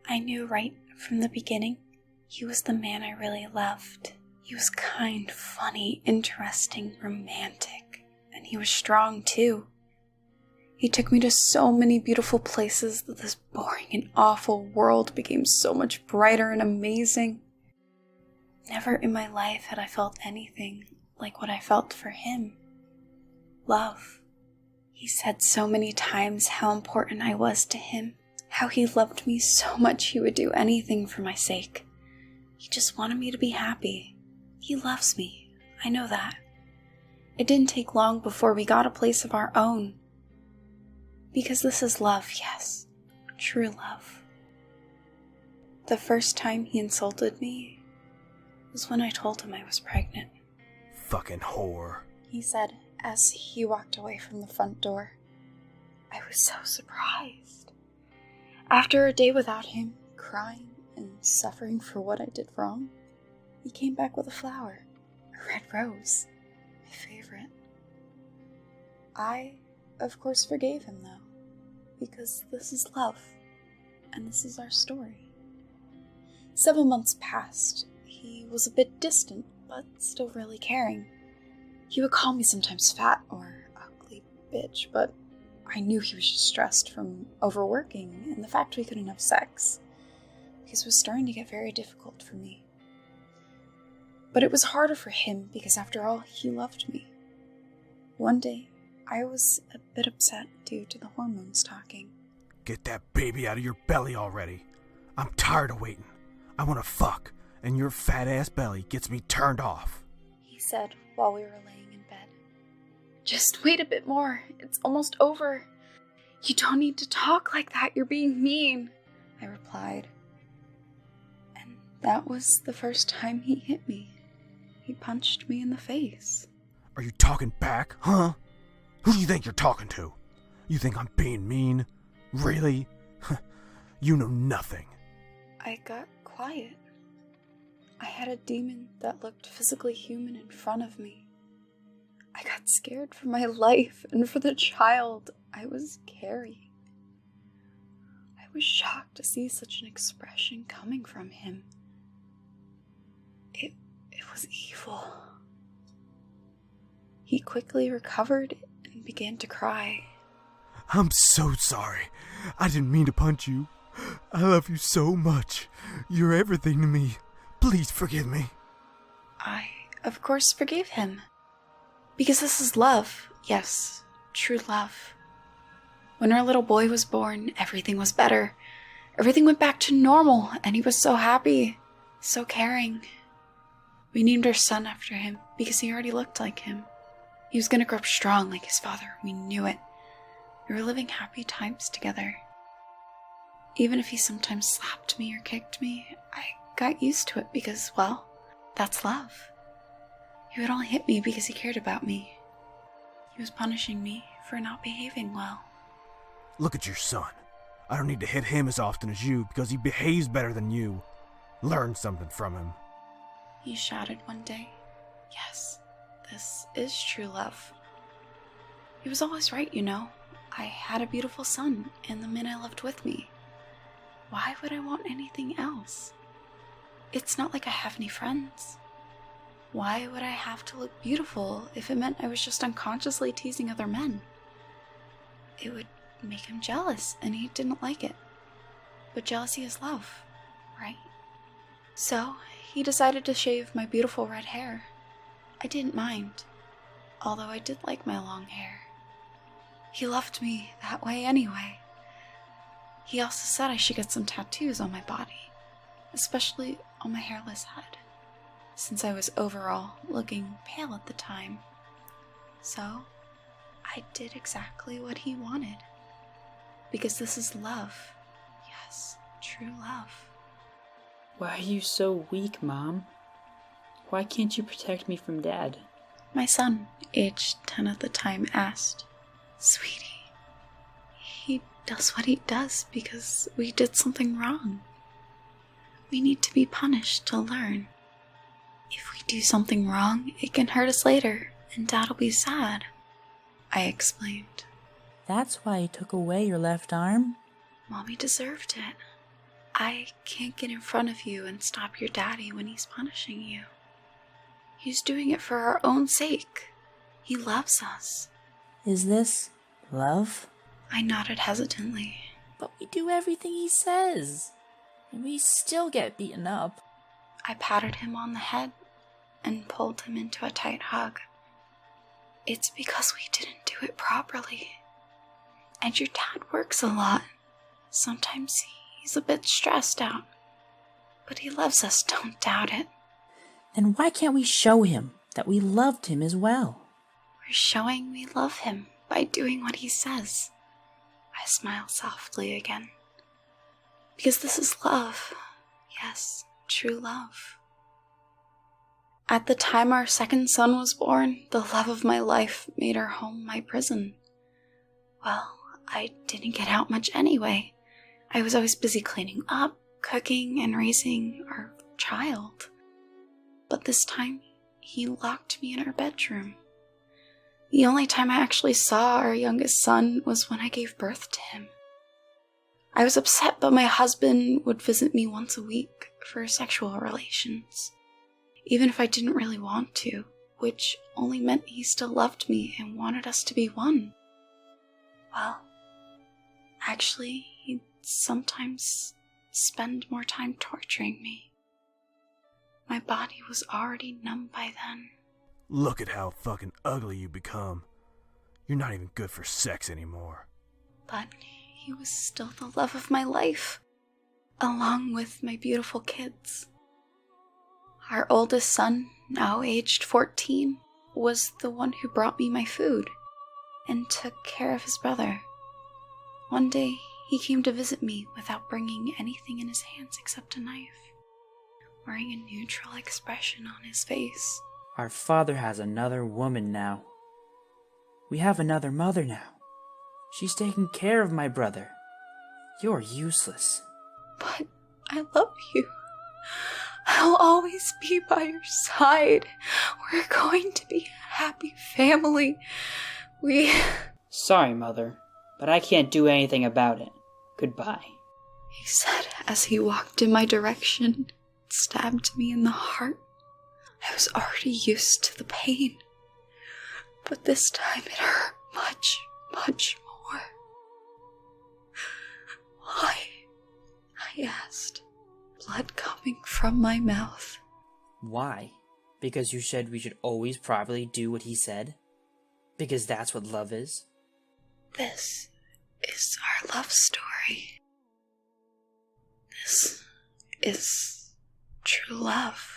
I knew right from the beginning he was the man I really loved. He was kind, funny, interesting, romantic, and he was strong too. He took me to so many beautiful places that this boring and awful world became so much brighter and amazing. Never in my life had I felt anything like what I felt for him. Love. He said so many times how important I was to him, how he loved me so much he would do anything for my sake. He just wanted me to be happy. He loves me, I know that. It didn't take long before we got a place of our own. Because this is love, yes, true love. The first time he insulted me was when I told him I was pregnant. Fucking whore, he said as he walked away from the front door. I was so surprised. After a day without him, crying and suffering for what I did wrong, he came back with a flower, a red rose, my favorite. I, of course, forgave him though, because this is love, and this is our story. 7 months passed. He was a bit distant, but still really caring. He would call me sometimes fat or ugly bitch, but I knew he was just stressed from overworking and the fact we couldn't have sex, because it was starting to get very difficult for me. But it was harder for him because after all, he loved me. One day, I was a bit upset due to the hormones talking. Get that baby out of your belly already. I'm tired of waiting. I want to fuck, and your fat ass belly gets me turned off, he said while we were laying in bed. Just wait a bit more. It's almost over. You don't need to talk like that. You're being mean, I replied. And that was the first time he hit me. He punched me in the face. Are you talking back, huh? Who do you think you're talking to? You think I'm being mean? Really? You know nothing. I got quiet. I had a demon that looked physically human in front of me. I got scared for my life and for the child I was carrying. I was shocked to see such an expression coming from him. It was evil. He quickly recovered and began to cry. I'm so sorry. I didn't mean to punch you. I love you so much. You're everything to me. Please forgive me. I, of course, forgave him. Because this is love. Yes, true love. When our little boy was born, everything was better. Everything went back to normal, and he was so happy, so caring. We named our son after him because he already looked like him. He was going to grow up strong like his father. We knew it. We were living happy times together. Even if he sometimes slapped me or kicked me, I got used to it because, well, that's love. He would only hit me because he cared about me. He was punishing me for not behaving well. Look at your son. I don't need to hit him as often as you because he behaves better than you. Learn something from him. He shouted one day. Yes, this is true love. He was always right, you know. I had a beautiful son and the man I loved with me. Why would I want anything else? It's not like I have any friends. Why would I have to look beautiful if it meant I was just unconsciously teasing other men? It would make him jealous, and he didn't like it. But jealousy is love, right? So, he decided to shave my beautiful red hair. I didn't mind, although I did like my long hair. He loved me that way anyway. He also said I should get some tattoos on my body, especially on my hairless head, since I was overall looking pale at the time. So, I did exactly what he wanted. Because this is love. Yes, true love. Why are you so weak, Mom? Why can't you protect me from Dad? My son, aged 10 at the time, asked. Sweetie, he does what he does because we did something wrong. We need to be punished to learn. If we do something wrong, it can hurt us later, and Dad'll be sad, I explained. That's why he took away your left arm? Mommy deserved it. I can't get in front of you and stop your daddy when he's punishing you. He's doing it for our own sake. He loves us. Is this love? I nodded hesitantly. But we do everything he says, and we still get beaten up. I patted him on the head and pulled him into a tight hug. It's because we didn't do it properly. And your dad works a lot. Sometimes he's a bit stressed out. But he loves us, don't doubt it. Then why can't we show him that we loved him as well? We're showing we love him by doing what he says. I smiled softly again. Because this is love. Yes, true love. At the time our second son was born, the love of my life made our home my prison. Well, I didn't get out much anyway. I was always busy cleaning up, cooking, and raising our child. But this time, he locked me in our bedroom. The only time I actually saw our youngest son was when I gave birth to him. I was upset, but my husband would visit me once a week for sexual relations, even if I didn't really want to, which only meant he still loved me and wanted us to be one. Well, actually, he'd sometimes spend more time torturing me. My body was already numb by then. Look at how fucking ugly you become. You're not even good for sex anymore. But he was still the love of my life, along with my beautiful kids. Our oldest son, now aged 14, was the one who brought me my food and took care of his brother. One day, he came to visit me without bringing anything in his hands except a knife, wearing a neutral expression on his face. Our father has another woman now. We have another mother now. She's taking care of my brother. You're useless. But I love you. I'll always be by your side. We're going to be a happy family. Sorry, Mother, but I can't do anything about it. Goodbye. He said as he walked in my direction, stabbed me in the heart. I was already used to the pain, but this time it hurt much, much more. Why? I asked, blood coming from my mouth. Why? Because you said we should always properly do what he said? Because that's what love is? This is our love story. This is true love.